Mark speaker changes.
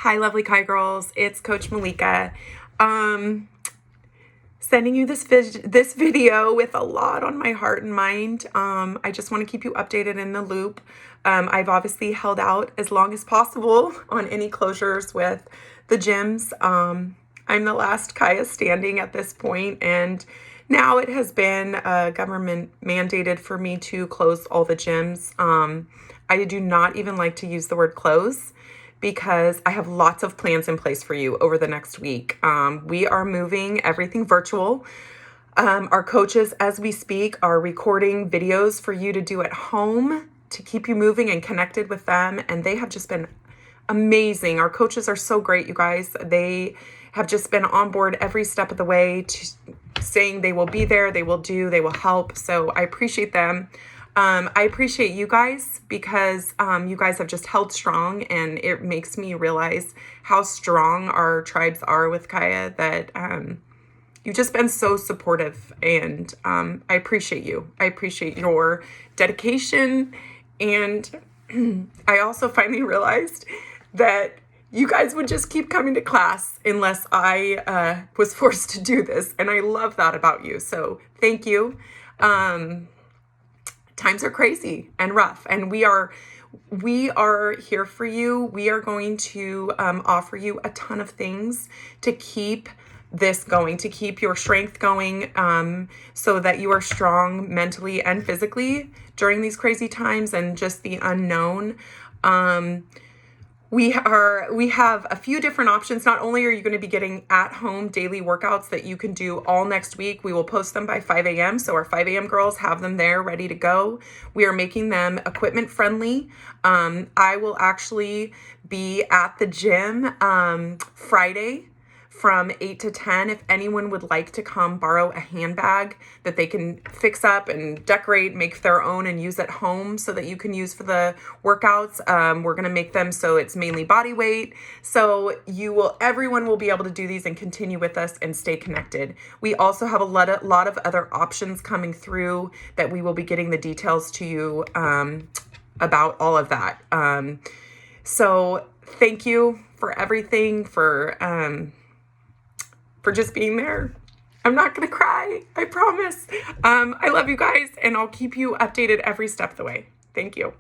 Speaker 1: Hi, lovely Kai girls. It's Coach Melika. Sending you this video with a lot on my heart and mind. I just want to keep you updated in the loop. I've obviously held out as long as possible on any closures with the gyms. I'm the last Kaia standing at this point, and now it has been government mandated for me to close all the gyms. I do not even like to use the word close, because I have lots of plans in place for you over the next week. We are moving everything virtual. Our coaches, as we speak, are recording videos for you to do at home to keep you moving and connected with them. And they have just been amazing. Our coaches are so great, you guys. They have just been on board every step of the way, saying they will be there, they will help. So I appreciate them. I appreciate you guys, because you guys have just held strong, and it makes me realize how strong our tribes are with Kaia, that you've just been so supportive, and I appreciate you. I appreciate your dedication, and I also finally realized that you guys would just keep coming to class unless I was forced to do this, and I love that about you. So thank you. Times are crazy and rough, and we are here for you. We are going to offer you a ton of things to keep this going, to keep your strength going, so that you are strong mentally and physically during these crazy times and just the unknown. We have a few different options. Not only are you going to be getting at-home daily workouts that you can do all next week, we will post them by 5 a.m. So our 5 a.m. girls have them there ready to go. We are making them equipment friendly. I will actually be at the gym Friday from 8 to 10. If anyone would like to come borrow a handbag that they can fix up and decorate, make their own, and use at home so that you can use for the workouts. We're going to make them so it's mainly body weight. So everyone will be able to do these and continue with us and stay connected. We also have a lot of other options coming through that we will be getting the details to you about all of that. So thank you for everything, for just being there. I'm not going to cry. I promise. I love you guys, and I'll keep you updated every step of the way. Thank you.